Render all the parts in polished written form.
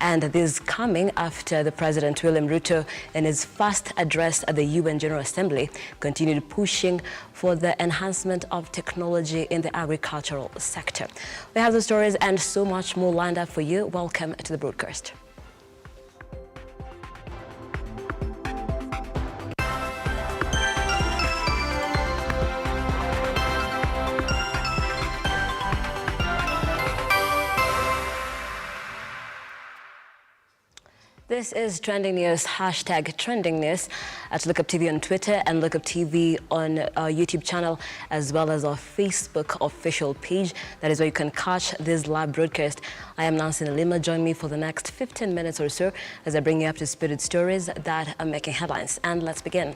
And this is coming after the President William Ruto, in his first address at the UN General Assembly, continued pushing for the enhancement of technology in the agricultural sector. We have the stories and so much more lined up for you. Welcome to the broadcast. This is Trending News, hashtag Trending News at Lookup TV on Twitter and Lookup TV on our YouTube channel, as well as our Facebook official page. That is where you can catch this live broadcast. I am Nelima. Join me for the next 15 minutes or so as I bring you up to speed with stories that are making headlines. And let's begin.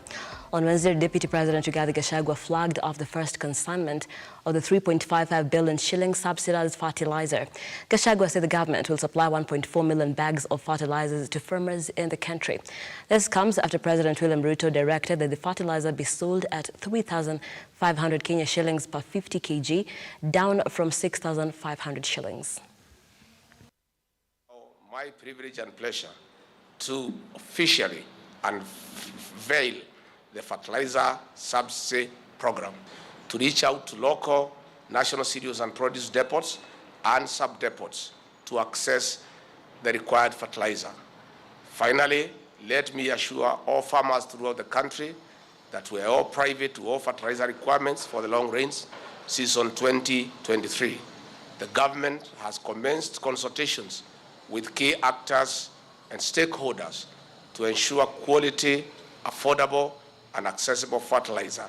On Wednesday, Deputy President Rigathi Gachagua flagged off the first consignment of the 3.55 billion shilling subsidized fertilizer. Gachagua said the government will supply 1.4 million bags of fertilizers to farmers in the country. This comes after President William Ruto directed that the fertilizer be sold at 3,500 Kenya shillings per 50 kg, down from 6,500 shillings. My privilege and pleasure to officially unveil the fertilizer subsidy program to reach out to local, national cereals and produce depots and sub-depots to access the required fertilizer. Finally, let me assure all farmers throughout the country that we are all private to all fertilizer requirements for the long range season 2023. The government has commenced consultations with key actors and stakeholders to ensure quality, affordable, and accessible fertilizer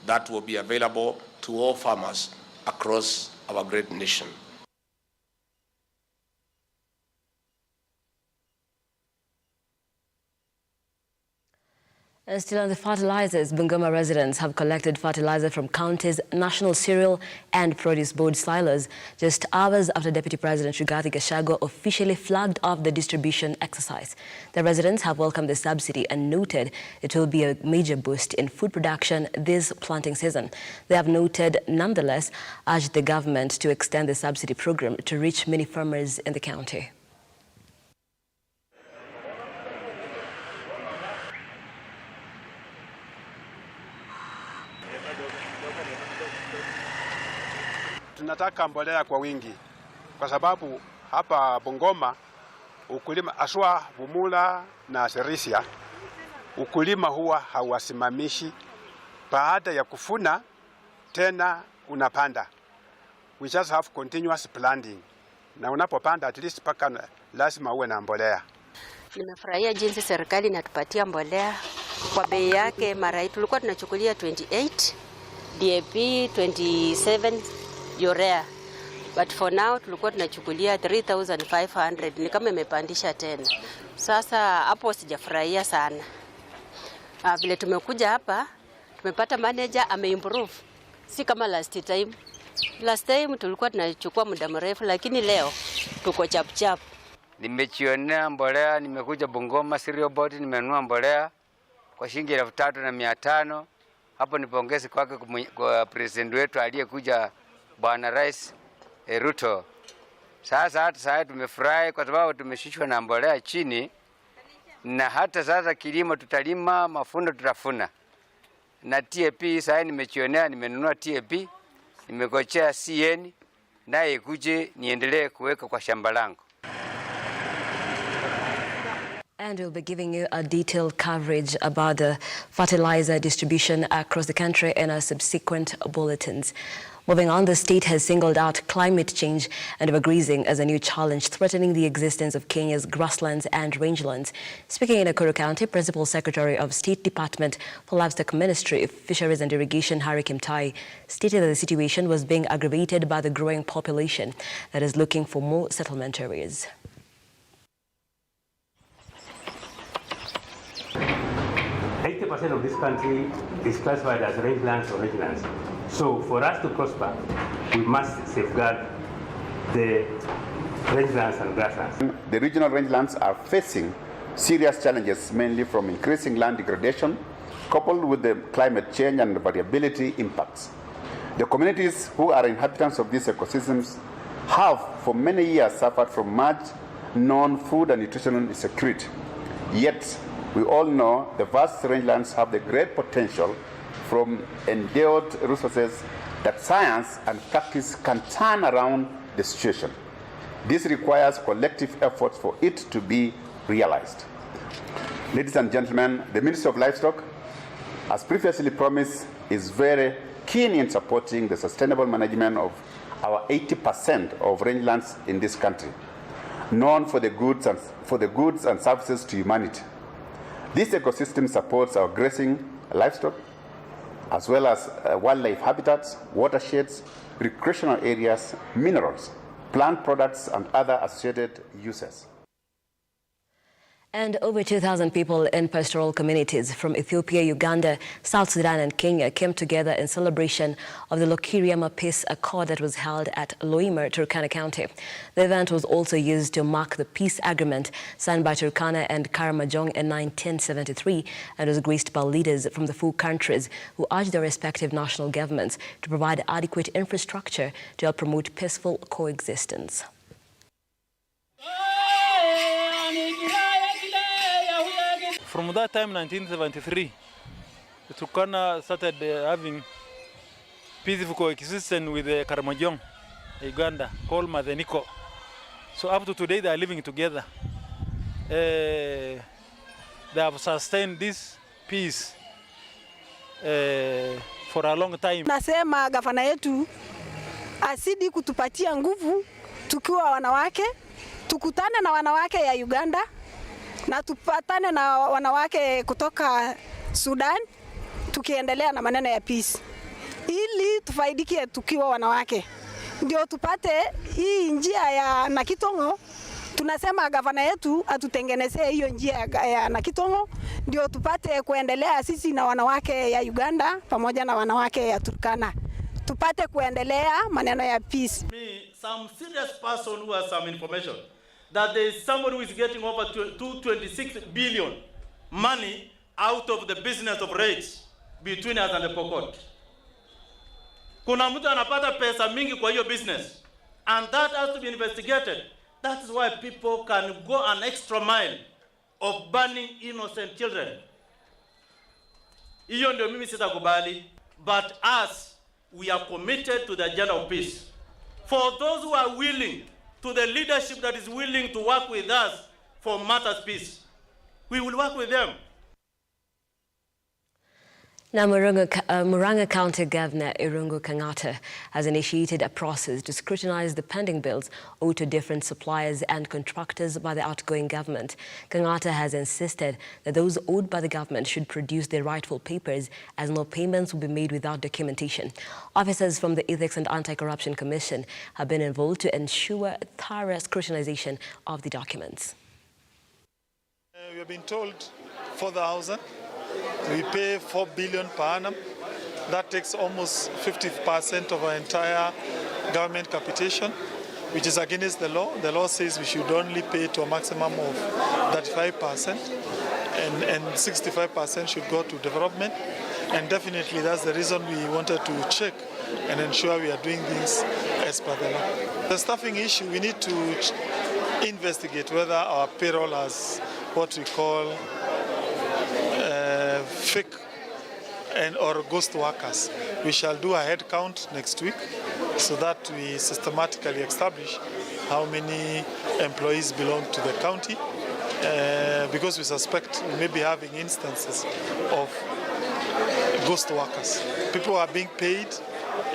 that will be available to all farmers across our great nation. And still on the fertilizers, Bungoma residents have collected fertilizer from county's National Cereal and Produce Board silos just hours after Deputy President Rigathi Gachagua officially flagged off the distribution exercise. The residents have welcomed the subsidy and noted it will be a major boost in food production this planting season. They have noted, nonetheless, urged the government to extend the subsidy program to reach many farmers in the county. Tunataka mbolea kwa wingi kwa sababu hapa Bungoma ukulima aswa Bumula na Serisia ukulima huwa hauwasimamishi. Baada ya kufuna tena unapanda. We just have continuous planting. Na unapopanda at least paka lazima uwe na mbolea. Nimefurahia jinsi serikali inatupatia mbolea kwa bei yake. Mara tulikuwa tunachukulia 28, DAP 27 urea, but for now tulikuwa tunachukulia 3,500. Ni kama imepandisha tena. Sasa hapo sijafurahia sana. Vile tumekuja hapa tumepata manager ameimprove, si kama last time. Last time tulikuwa tunachukua muda mrefu, lakini leo tuko chap chap. Nimechionea mbolea, nimekuja Bungoma Cereal Board, nimenunua mbolea kwa shilingi 3,500. Hapo nipongeze kwake kwa president wetu aliyekuja Bwana Rais Ruto. Sasa tumefurahi kwa sababu tumeshishwa na mbolea chini, na hata sasa kilimo tutalima, mafundo tutafuna. Na TAP sasa nimechionea, nimenunua TAP, nimegochea CN naye kuje niendelee kuweka kwa shamba langu. And we'll be giving you a detailed coverage about the fertilizer distribution across the country in our subsequent bulletins. Moving on, the state has singled out climate change and overgrazing as a new challenge threatening the existence of Kenya's grasslands and rangelands. Speaking in Nakuru County, Principal Secretary of State Department for Livestock Ministry, Fisheries and Irrigation, Harry Kimtai, stated that the situation was being aggravated by the growing population that is looking for more settlement areas. 80% of this country is classified as rangelands or rangelands. So for us to prosper, we must safeguard the rangelands and grasslands. The regional rangelands are facing serious challenges, mainly from increasing land degradation, coupled with the climate change and variability impacts. The communities who are inhabitants of these ecosystems have for many years suffered from much non-food and nutritional security. Yet, we all know the vast rangelands have the great potential from endowed resources that science and practice can turn around the situation. This requires collective efforts for it to be realized. Ladies and gentlemen, the Ministry of Livestock, as previously promised, is very keen in supporting the sustainable management of our 80% of rangelands in this country, known for the goods and services to humanity. This ecosystem supports our grazing livestock, as well as wildlife habitats, watersheds, recreational areas, minerals, plant products, and other associated uses. And over 2,000 people in pastoral communities from Ethiopia, Uganda, South Sudan and Kenya came together in celebration of the Lokiriama Peace Accord that was held at Loimer, Turkana County. The event was also used to mark the peace agreement signed by Turkana and Karamojong in 1973 and was graced by leaders from the 4 countries who urged their respective national governments to provide adequate infrastructure to help promote peaceful coexistence. From that time, 1973, Turkana started having peaceful coexistence with Karamojong, Uganda, called Madeniko. So up to today, they are living together. They have sustained this peace for a long time. Nasema gavana yetu asidi kutupatia nguvu tukiwa wanawake, tukutane na wanawake ya Uganda, na tupatane na wanawake kutoka Sudan, tukiendelea na maneno ya peace, ili tufaidike tukiwa wanawake, ndio tupate hii njia ya Nakitongo. Tunasema gavana yetu atutengenezee hiyo njia ya Nakitongo, ndio tupate kuendelea sisi na wanawake ya Uganda pamoja na wanawake ya Turkana, tupate kuendelea maneno ya peace. Some serious person who has some information that there is somebody who is getting over 226 billion money out of the business of rates between us and the Pokot. Kuna mtu anapata pesa mingi kwa hiyo business, and that has to be investigated. That is why people can go an extra mile of burning innocent children. Hiyo ndio mimi sitakubali, but us, we are committed to the agenda of peace. For those who are willing, to the leadership that is willing to work with us for matters peace, we will work with them. Now, Murang'a County Governor Irungu Kang'ata has initiated a process to scrutinize the pending bills owed to different suppliers and contractors by the outgoing government. Kang'ata has insisted that those owed by the government should produce their rightful papers, as no payments will be made without documentation. Officers from the Ethics and Anti-Corruption Commission have been involved to ensure thorough scrutinization of the documents. We have been told 4,000. We pay 4 billion per annum. That takes almost 50% of our entire government capitation, which is against the law. The law says we should only pay to a maximum of 35%, and 65% should go to development. And definitely that's the reason we wanted to check and ensure we are doing things as per the law. The staffing issue, we need to investigate whether our payroll has what we call fake or ghost workers. We shall do a head count next week so that we systematically establish how many employees belong to the county, because we suspect we may be having instances of ghost workers. People are being paid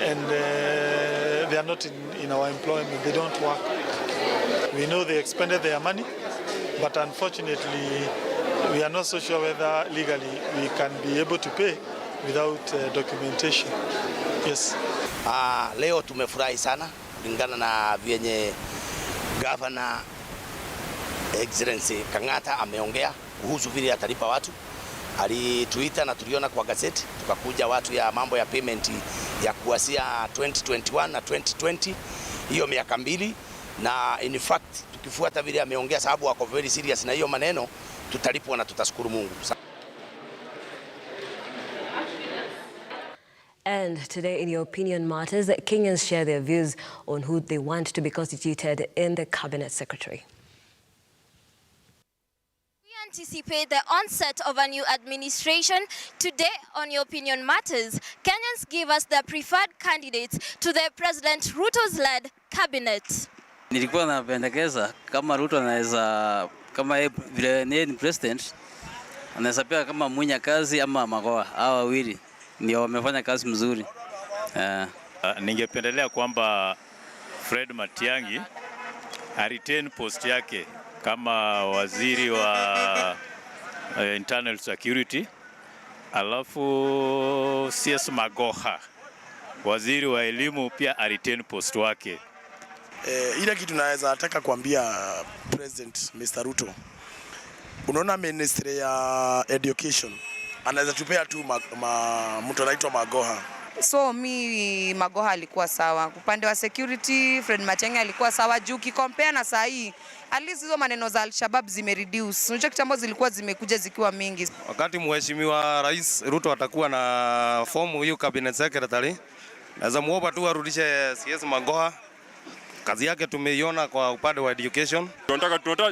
and they are not in our employment, they don't work. We know they expended their money, but unfortunately we are not so sure whether legally we can be able to pay without documentation. Yes. Leo tumefurahi sana kulingana na vyenye Governor Excellency Kang'ata ameongea kuhusu vile atalipa watu. Alituita na tuliona kwa gazeti, tukakuja watu ya mambo ya payment ya kuanzia 2021 na 2020, hiyo miaka mbili, na in fact tukifuata vile ameongea, sababu wako very serious na hiyo maneno, tutalipwa na tutashukuru Mungu. And today in Your Opinion Matters, Kenyans share their views on who they want to be constituted in the Cabinet Secretary. anticipate the onset of a new administration, today on Your Opinion Matters, Kenyans give us their preferred candidates to the President Ruto's led cabinet. Nilikuwa napendekeza kama Ruto anaweza, kama vile ni president, anaweza pia kama Munya kazi ama Magoha. Hao wawili ndio wamefanya kazi mzuri. Ningependelea kwamba Fred Matiang'i retain post yake kama waziri wa internal security, alafu CS Magoha waziri wa elimu pia retain post wake. Ile kitu naweza nataka kuambia President Mr. Ruto, unaona ministry ya education anaweza tupea tu mtu anaitwa Magoha. So Magoha alikuwa sawa. Upande wa security Fred Matiang'i alikuwa sawa juu compare na saa hii. At least hizo maneno za Al-Shabaab zimereduce. Unajua kitambo zilikuwa zimekuja zikiwa mingi. Wakati mheshimiwa Rais Ruto atakuwa na fomu hiyo cabinet secretary, naweza muomba tu arudishe CS Magoha. Kazi yake tumeiona kwa upande wa education.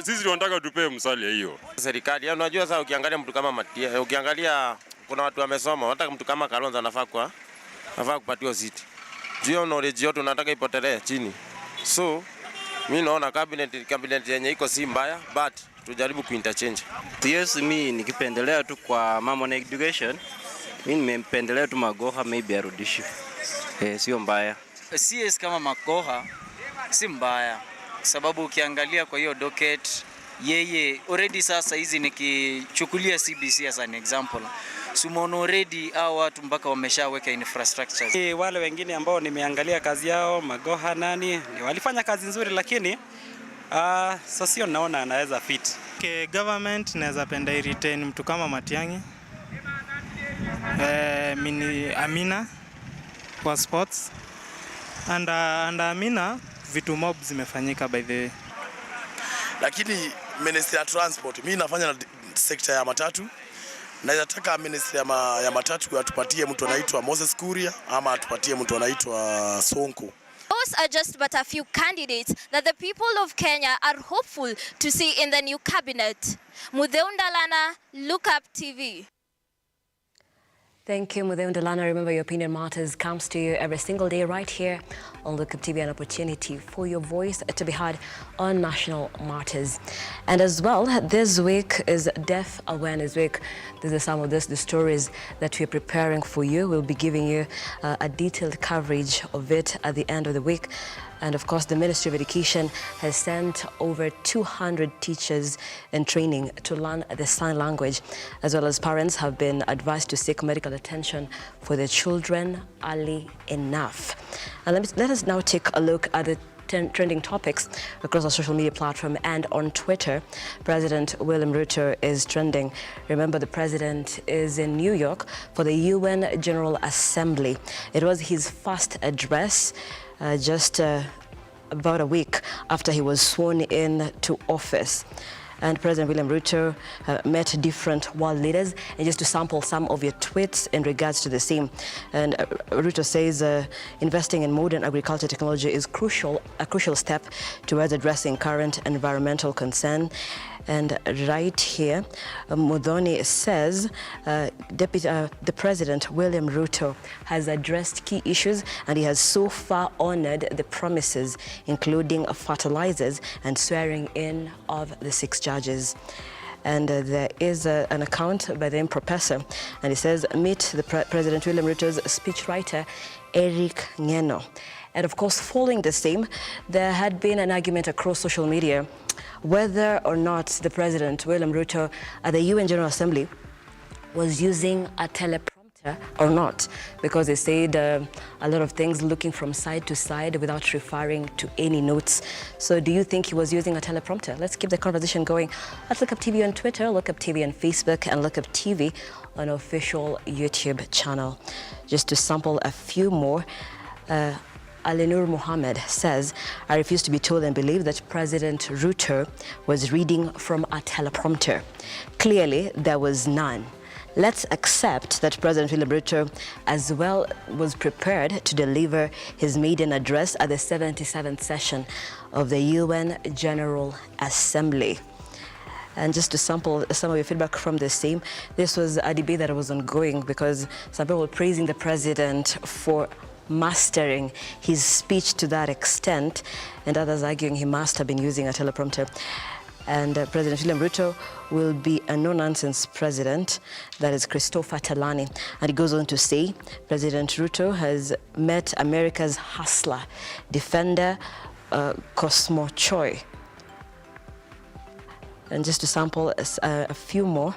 Sisi tunataka tupewe msali hiyo. Serikali, unajua sasa ukiangalia mtu kama ukiangalia kuna watu wamesoma, hata mtu kama Kalonzo anafaa kupatiwa siti. Juu knowledge yote tunataka ipotelee chini. So mimi naona cabinet yenye iko si mbaya, but tujaribu kuinterchange. Yes, mimi nikipendelea tu kwa mambo na education, mimi nimependelea tu Magoha maybe arudishwe. Sio mbaya. CS kama Magoha si mbaya, sababu ukiangalia kwa hiyo docket yeye already sasa hizi nikichukulia CBC as an example, sumono already hao watu mpaka wameshaweka infrastructures. Wale wengine ambao nimeangalia kazi yao Magoha ni walifanya kazi nzuri, lakini sio naona anaweza fit. Government naweza penda retain mtu kama Matiang'i, Amina kwa sports and Amina vitu mob zimefanyika by the way. Lakini ministry ya transport, mimi nafanya na sekta ya matatu. Naweza taka ministry ya matatu atupatie mtu anaitwa Moses Kuria ama atupatie mtu anaitwa Sonko. Those are just but a few candidates that the people of Kenya are hopeful to see in the new cabinet. Mudeundalana, Look Up TV. Thank you, Mudeundalana. Remember, Your Opinion Matters comes to you every single day right here on Look Up TV, an opportunity for your voice to be heard on national matters. And as well, this week is Deaf Awareness Week. These are some of the stories that we're preparing for you. We'll be giving you a detailed coverage of it at the end of the week. And of course, the Ministry of Education has sent over 200 teachers in training to learn the sign language, as well as parents have been advised to seek medical attention for their children early enough. And let us now take a look at the trending topics across our social media platform and on Twitter. President William Ruto is trending. Remember, the president is in New York for the UN General Assembly. It was his first address just about a week after he was sworn in to office. And President William Ruto met different world leaders. And just to sample some of your tweets in regards to the same. And Ruto says investing in modern agriculture technology is a crucial step towards addressing current environmental concern. And right here, Muthoni says the President, William Ruto, has addressed key issues and he has so far honored the promises, including fertilizers and swearing in of the 6 judges. And there is an account by the professor, and he says, meet the President William Ruto's speechwriter, Eric Ngeno. And of course, following the same, there had been an argument across social media whether or not the President, William Ruto, at the UN General Assembly was using a teleprompter or not, because they said a lot of things looking from side to side without referring to any notes. So do you think he was using a teleprompter? Let's keep the conversation going. Let's Look Up TV on Twitter, Look Up TV on Facebook, and Look Up TV on our official YouTube channel. Just to sample a few more, Alinur Mohammed says, I refuse to be told and believe that President Ruto was reading from a teleprompter. Clearly, there was none. Let's accept that President William Ruto as well was prepared to deliver his maiden address at the 77th session of the UN General Assembly. And just to sample some of your feedback from the same, this was a debate that was ongoing because some people were praising the president for mastering his speech to that extent, and others arguing he must have been using a teleprompter. And President William Ruto will be a no-nonsense president. That is Christopher Talani. And he goes on to say, President Ruto has met America's hustler, defender, Cosmo Choi. And just to sample a few more.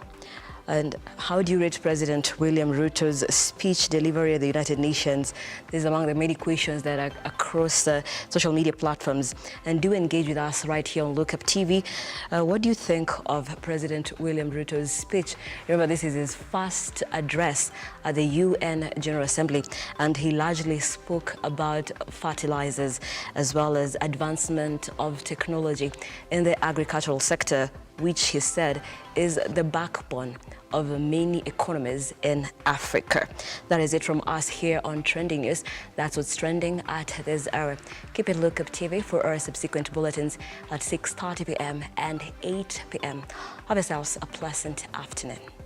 And how do you rate President William Ruto's speech delivery at the United Nations? This is among the many questions that are across social media platforms. And do engage with us right here on Look Up TV. What do you think of President William Ruto's speech? Remember, this is his first address at the UN General Assembly, and he largely spoke about fertilizers as well as advancement of technology in the agricultural sector, which he said is the backbone of many economies in Africa. That is it from us here on Trending News. That's what's trending at this hour. Keep it Look Up TV for our subsequent bulletins at 6:30 p.m. and 8 p.m. Have yourselves a pleasant afternoon.